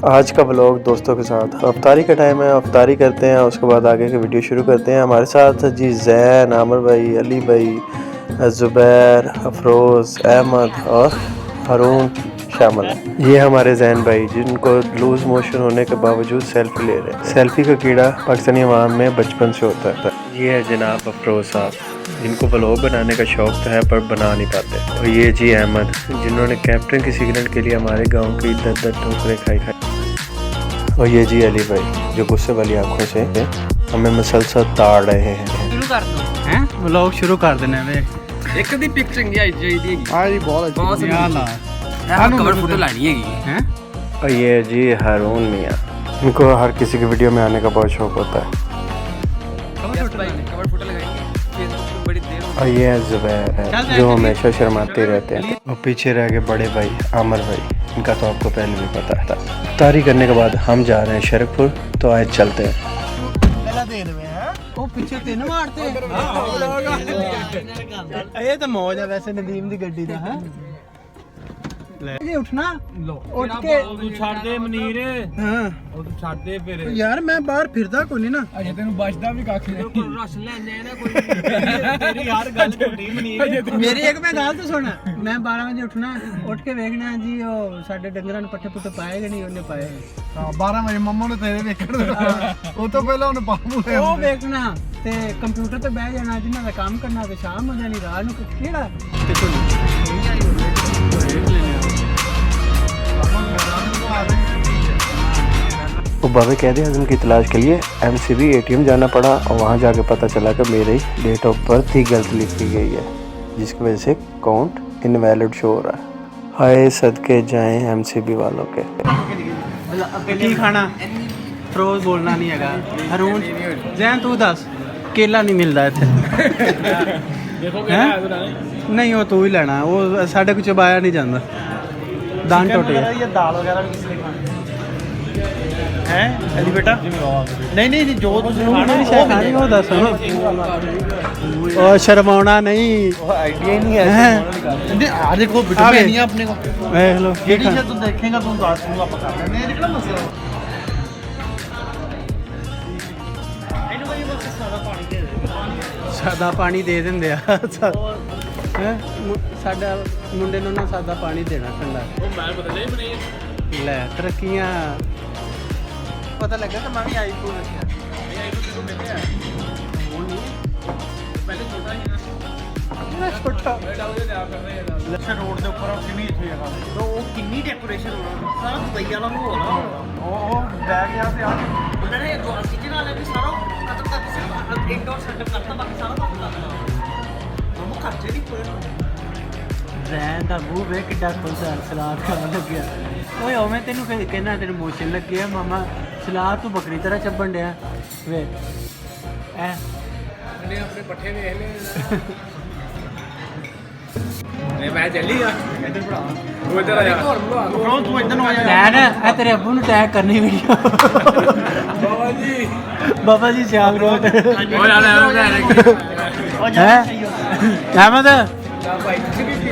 आज का व्लॉग दोस्तों के साथ अफ्तारी का टाइम है, अफ्तारी करते हैं, उसके बाद आगे की वीडियो शुरू करते हैं। हमारे साथ जी जैन, आमिर भाई, अली भाई, ज़ुबैर, अफरोज़, अहमद और हारून शामिल है। ये हमारे जैन भाई जिनको लूज़ मोशन होने के बावजूद सेल्फी ले रहे हैं। सेल्फी का कीड़ा पाकिस्तानी अवाम में बचपन से होता है। ये है जनाब अफरोज़ साहब जिनको व्लॉग बनाने का शौक़ तो है पर बना नहीं पाते। और ये जी अहमद जिन्होंने कैप्टन की सिगरेट के लिए हमारे गांव की 10-10 ठोकरें खाई। और ये जी अली भाई जो गुस्से वाली आंखों से हमें मसलसल ताड़ रहे हैं। शुरू कर दो हैं व्लॉग शुरू कर देने वे एक दी पिक चंगी आई चाहिए आज बहुत अच्छी यार कवर फोटो लानी है हैं। और ये जी हारून मियाँ, इनको हर किसी की वीडियो में आने का बहुत शौक होता है। कवर फोटो लगाएंगे फेसबुक पे बड़ी देर हो और ये है ज़ुबैर जो हमेशा शर्माते रहते हैं। और पीछे रह गए बड़े भाई आमिर भाई, इनका तो आपको पहले भी पता था। तारी करने के बाद हम जा रहे हैं शरकपुर, तो आज चलते हैं। ਉਹ ਪਿੱਛੇ ਤਿੰਨ ਮਾਰਤੇ ਇਹ ਤਾਂ ਮੌਜ ਆ ਵੈਸੇ ਨਦੀਮ ਦੀ ਗੱਡੀ ਦਾ ਹੈ ਲੈ ਜੇ ਉੱਠਣਾ ਉੱਠ ਕੇ ਤੂੰ ਛੱਡ ਦੇ ਮਨੀਰ ਹਾਂ ਉਹ ਤੂੰ ਛੱਡ ਦੇ ਫਿਰ ਯਾਰ ਮੈਂ ਬਾਹਰ ਫਿਰਦਾ ਕੋਈ ਨਹੀਂ ਨਾ ਅਜੇ ਤੈਨੂੰ ਬਚਦਾ ਵੀ ਕੱਖ ਨਹੀਂ ਕੋਈ ਰਸ ਲੈਣੇ ਨਾ ਕੋਈ ਤੇਰੀ ਯਾਰ ਗੱਲ ਝੂਠੀ ਮਨੀਰ ਮੇਰੀ ਇੱਕ ਮੈਂ ਗੱਲ ਤਾਂ ਸੁਣ ਮੈਂ 12 ਵਜੇ ਉੱਠਣਾ ਉੱਠ ਕੇ ਵੇਖਣਾ ਜੀ ਉਹ ਸਾਡੇ ਡੰਗਰਾਂ ਨੂੰ ਪੱਠੇ ਪੁੱਠੇ ਪਾਏਗਾ ਨਹੀਂ ਉਹਨੇ ਪਾਏ ਹਾਂ 12 ਵਜੇ ਮੰਮਾ ਨੂੰ ਤੇਰੇ ਵੇਖਣ ਉਹ ਤੋਂ ਪਹਿਲਾਂ ਉਹਨੇ ਪਾਪੂ ਲੈ ਉਹ ਵੇਖਣਾ ਤੇ ਕੰਪਿਊਟਰ ਤੇ ਬਹਿ ਜਾਣਾ ਜਿਨ੍ਹਾਂ ਦਾ ਕੰਮ ਕਰਨਾ ਤੇ ਸ਼ਾਮ ਹੋ ਜਾਣੀ ਰਾਤ ਨੂੰ ਕਿਹੜਾ ਤੇ वो बाबे कैद आज़म की तलाश के लिए MCB ATM जाना पड़ा और वहाँ जाके पता चला कि मेरी डेट ऑफ बर्थ ही गलत लिखी गई है, जिसकी वजह से अकाउंट इनवैलिड शो हो रहा है। हाय सदके जाएं MCB वालों के। ਕੀ ਖਾਣਾ ਫਰੋਜ਼ ਬੋਲਣਾ ਨਹੀਂ ਹੈਗਾ ਹਰੂਨ ਜ਼ੈਨ ਤੂੰ ਦੱਸ ਕੇਲਾ ਨਹੀਂ ਮਿਲਦਾ ਇੱਥੇ ਦੇਖੋ ਹੈਂ? ਨਹੀਂ ਉਹ ਤੂੰ ਹੀ ਲੈਣਾ ਉਹ ਸਾਡੇ ਕੋਲ ਚਬਾਇਆ ਨਹੀਂ ਜਾਂਦਾ ਦਾਨ ਟੋਟੇ ਇਹ ਦਾਲ ਵਗੈਰਾ ਵੀ ਕਿਸੇ ਨੇ ਖਾਣੀ ਹੈ ਅਲੀ ਬੇਟਾ ਨਹੀਂ ਨਹੀਂ ਜੋ ਤੁਸੀਂ ਖਾਣੀ ਉਹ ਦੱਸ ਉਹ ਸ਼ਰਮਾਉਣਾ ਨਹੀਂ ਉਹ ਆਈਡੀਆ ਹੀ ਨਹੀਂ ਹੈ ਆ ਦੇਖੋ ਵੀਡੀਓ ਨਹੀਂ ਹੈ ਆਪਣੇ ਕੋਲ ਵੇਖ ਲਓ ਜਿਹੜੀ ਜੇ ਤੂੰ ਦੇਖੇਗਾ ਤੂੰ ਦੱਸ ਤੂੰ ਆਪਾਂ ਕਰ ਲੈਣੇ ਇਹ ਕਿਹੜਾ ਮਸਲਾ ਸਾਦਾ ਪਾਣੀ ਦੇ ਦਿੰਦੇ ਆ ਹੈਂ? ਸਾਡਾ ਮੁੰਡੇ ਨੂੰ ਨਾ ਸਾਦਾ ਪਾਣੀ ਦੇਣਾ ਠੰਡਾ ਉਹ ਮੈਂ ਬਦਲੇ ਬਣੀ ਲੈ ਤਰੱਕੀਆਂ ਪਤਾ ਲੱਗਾ ਤਾਂ ਮੈਂ ਵੀ ਆਈਫੋਨ ਰੱਖਿਆ ਪਹਿਲੇ ਛੋਟਾ ਹੀ ਨਾ ਛੋਟਾ ਅੱਛਾ ਰੋਡ ਦੇ ਉੱਪਰ ਉਹ ਕਿੰਨੀ ਇੱਥੇ ਜਗ੍ਹਾ ਤਾਂ ਉਹ ਕਿੰਨੀ ਡੈਕੋਰੇਸ਼ਨ ਹੋਣਾ ਸਾਰਾ ਦੁਬਈ ਵਾਲਾ ਮਾਹੌਲ ਆ ਉਹ ਬੈਗ ਯਾਰ ਤੇ ਆ ਉਹਨਾਂ ਨੇ ਜੋ ਕਿਚਨ ਵਾਲੇ ਵੀ ਸਾਰਾ ਖਤਮ ਕਰਕੇ ਸਿਰਫ ਇੰਡੋਰ ਸੈਟਅਪ ਕਰਤਾ ਬਾਕੀ ਸਾਰਾ ਕੰਮ ਕਰਤਾ ਉਹ ਖਰਚੇ ਨਹੀਂ ਪੂਰੇ ਰੈਨ ਦਾ ਮੂੰਹ ਵੇ ਕਿੱਡਾ ਖੁਸ਼ਹਾਲ ਸਲਾਦ ਖਾਣ ਲੱਗਿਆ ਓਏ ਓਵੇਂ ਤੈਨੂੰ ਕਹਿਣਾ ਤੈਨੂੰ ਮੋਸ਼ਨ ਲੱਗਿਆ ਮਾਮਾ ਸਲਾਦ ਤੂੰ ਬੱਕਰੀ ਤਰ੍ਹਾਂ ਚੱਬਣ ਡਿਆ ਵੇ ਐ ਇਹਨੇ ਆਪਣੇ ਪੱਠੇ ਵੇਖ ਲਏ ਨੇ ਮੈਂ ਚੱਲੀ ਆ ਇੱਧਰ ਭਰਾ ਉਹ ਇੱਧਰ ਆ ਜਾ ਬ్రో ਤੂੰ ਇੱਧਰ ਨੂੰ ਆ ਜਾ ਟੈਗ ਐ ਤੇਰੇ ਅੱਬੂ ਨੂੰ ਟੈਗ ਕਰਨੀ ਵੀਡੀਓ ਬਾਬਾ ਜੀ ਸਿਆਲ ਰੋਡ ਉਹ ਯਾਰ ਹੈ ਅਹਿਮਦ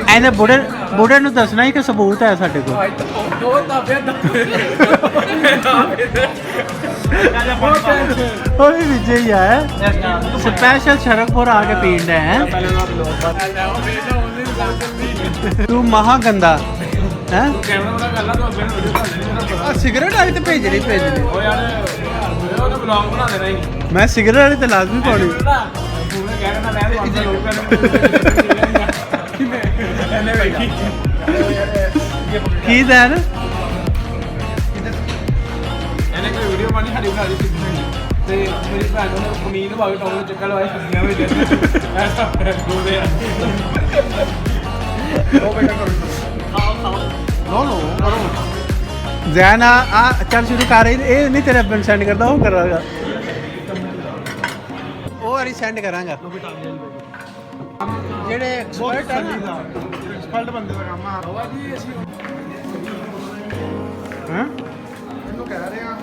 ਇਹਨੇ ਬੁੜੇ ਨੂੰ ਦੱਸਣਾ ਹੀ ਕਿ ਸਬੂਤ ਹੈ ਸਾਡੇ ਕੋਲ ਉਹ ਤਾਂ ਫਿਰ ਉਹ ਵੀ ਵਿਜੇ ਹੀ ਹੈ ਸਪੈਸ਼ਲ ਸ਼ਰਕਪੁਰ ਆ ਕੇ ਪੀਂਦਾ ਹੈ ਤੂੰ ਮਹਾ ਗੰਦਾ ਹੈ ਕੈਮਰਾ ਬਣਾ ਕਰ ਲਾ ਤੂੰ ਆਪਣੇ ਵੀਡੀਓ ਆ ਸਿਗਰਟ ਵਾਲੀ ਤੇ ਭੇਜਣੀ ਉਹ ਯਾਰ ਉਹ ਤਾਂ ਵਲੌਗ ਬਣਾ ਦੇਣਾ ਹੀ ਮੈਂ ਸਿਗਰਟ ਵਾਲੀ ਤੇ ਲਾਜ਼ਮੀ ਪਾਉਣੀ ਪੂਰੇ ਕਹਿ ਨਾ ਲੈ ਇੱਥੇ ਲੋਕਾਂ ਨੂੰ ਇਹਨੇ ਵੇਖੀ ਕੀ ਦੇਣ ਇਹਨੇ ਕੋਈ ਵੀਡੀਓ ਬਣੀ ਸਾਡੀ ਬਣਾ ਦਿੱਤੀ ਤੇ ਮੇਰੀ ਭੈਣ ਨੂੰ ਕਮੀਨ ਭਾਵੇਂ ਟੌਲ ਚੱਕਰ ਲਵਾਈ ਸਬਜ਼ੀਆਂ ਵਿੱਚ ਐਸਾ ਗੋਦੇ ਆ ਉਹ ਬੇਟਾ ਕਰੋ ਲੋ ਲੋ ਕਰੋ ਜ਼ੈਨ ਆ ਚੱਲ ਸ਼ੁਰੂ ਕਰ ਇਹ ਨਹੀਂ ਤੇਰੇ ਅੱਬੇ ਸੈਂਡ ਕਰਦਾ ਉਹ ਕਰਾਂਗਾ ਉਹ ਵਾਰੀ ਸੈਂਡ ਕਰਾਂਗਾ ਜਿਹੜੇ ਐਕਸਪਰਟ ਹੈ ਨਾ ਐਕਸਪਰਟ ਬੰਦੇ ਦਾ ਕੰਮ ਆ ਬਾਬਾ ਜੀ ਅਸੀਂ ਹਾਂ ਇਹਨੂੰ ਕਹਿ ਰਹੇ ਆ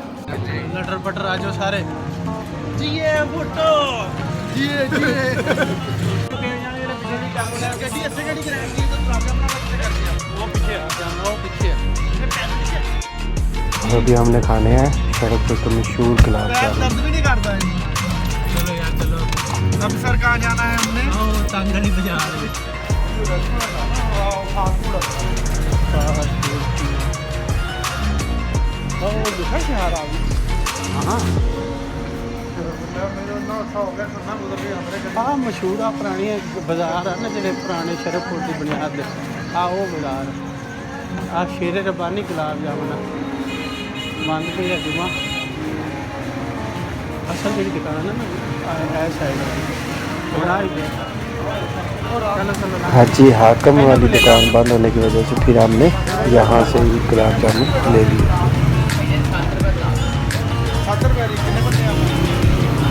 ਲਟਰ ਪਟਰ ਆ ਜਾਓ ਸਾਰੇ ਜੀਏ ਫੋਟੋ ਜੀਏ ਜੀਏ ਗੱਡੀ ਇੱਥੇ ਗੱਡੀ ਕਰਾਂਗੇ ਤਾਂ ਪ੍ਰੋਬਲਮ ਨਾ ਲੱਗੇ ਕਰਦੇ ਆ ਉਹ ਪਿੱਛੇ ਆ ਉਹ ਪਿੱਛੇ ਆ अभी हमने खाने हैं शरकपुर के मशहूर गुलाब पैर जामुन। दर्द भी नहीं करता है चलो यार चलो अब सर कहाँ जाना है हमने टांगड़ी बाजार हाँ मशहूर आ पुरानी बाजार है ना जेडे पुराने शरफपुर की बुनियाद दे आ वो बाजार आ शेरे रब्बानी गुलाब जामुन बंद पे है जुमा असल जी दुकान है ना साइड बना ही है। हाजी हाकम वाली दुकान बंद होने की वजह से फिर हमने यहाँ से ही गुलाब जामुन ले लिए।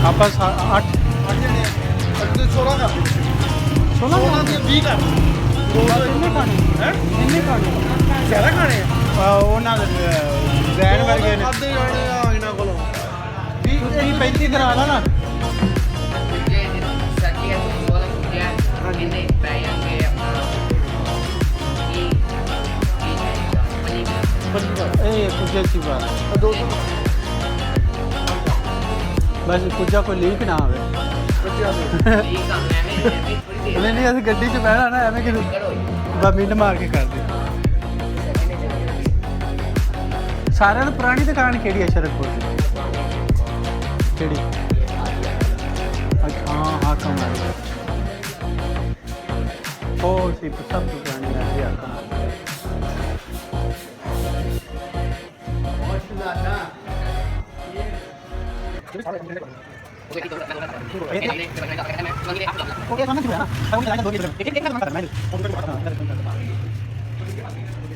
आप 8 16 ਜ਼ਿਆਦਾ ਖਾਣੇ ਉਹਨਾਂ ਦੇ ਜ਼ੈਨ ਵਰਗੇ ਨੇ ਖਾਦੇ ਜਾਣੇ ਆ ਇਹਨਾਂ ਕੋਲੋਂ 35 ਕਰਾ ਲਾ ਨਾ ਇਹ ਕੁਝ ਅੱਛੀ ਬਾਤ ਬਸ ਕੁਝਾ ਕੋਈ ਲੀਕ ਨਾ ਆਵੇ ਨਹੀਂ ਅਸੀਂ ਗੱਡੀ 'ਚ ਬਹਿਣਾ ਨਾ ਐਵੇਂ ਕਿ ਬਸ ਮਿੰਟ ਮਾਰ ਕੇ ਕਰਦੇ ਸਾਰਿਆਂ ਨੂੰ ਪੁਰਾਣੀ ਦੁਕਾਨ ਕਿਹੜੀ ਹੈ ਸ਼ਰਕਪੁਰ ਦੀ ਕਿਹੜੀ ਅੱਛਾ ਹਾਂ ਕਮਾਲ ਉਹ ਸੀ ਸਭ ਤੋਂ ਪੁਰਾਣੀ ਹੈ ਯਾਰ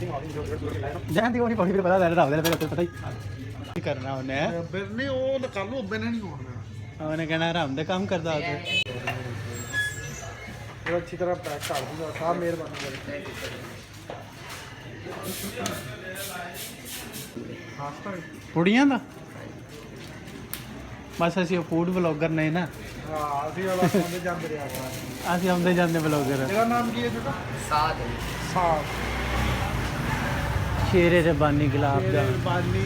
ਜੈਨ ਦੀ ਉਹ ਨਹੀਂ ਪੜੀ ਫਿਰ ਪਤਾ ਰਹਿ ਫਿਰ ਪਤਾ ਹੀ ਕੀ ਕਰਨਾ ਉਹਨੇ ਫਿਰ ਨਹੀਂ ਉਹ ਕੱਲ ਨੂੰ ਉੱਬੇ ਨਹੀਂ ਹੋਣਾ ਉਹਨੇ ਕਹਿਣਾ ਆਰਾਮ ਦਾ ਕੰਮ ਕਰਦਾ ਉਹ ਇਹ ਅੱਛੀ ਤਰ੍ਹਾਂ ਪੈਕ ਕਰ ਦੂੰਗਾ ਸਾਹਿਬ ਮਿਹਰਬਾਨੀ ਕਰਕੇ ਕੁੜੀਆਂ ਦਾ ਬਸ ਅਸੀਂ ਫੂਡ ਵਲੌਗਰ ਨਹੀਂ ਨਾ ਹਾਂ ਅਸੀਂ ਵਾਲਾ ਆਉਂਦੇ ਜਾਂਦੇ ਰਿਹਾ ਕਰਾਂਗੇ ਅਸੀਂ ਆਉਂਦੇ ਜਾਂਦੇ ਵਲੌਗਰ ਤੇਰਾ ਨਾਮ ਕੀ ਹੈ ਤੁਹਾਡਾ ਸਾਦ ਸ਼ੇਰੇ ਰਬਾਨੀ ਗੁਲਾਬ ਜਾਮੁਨ ਬਾਨੀ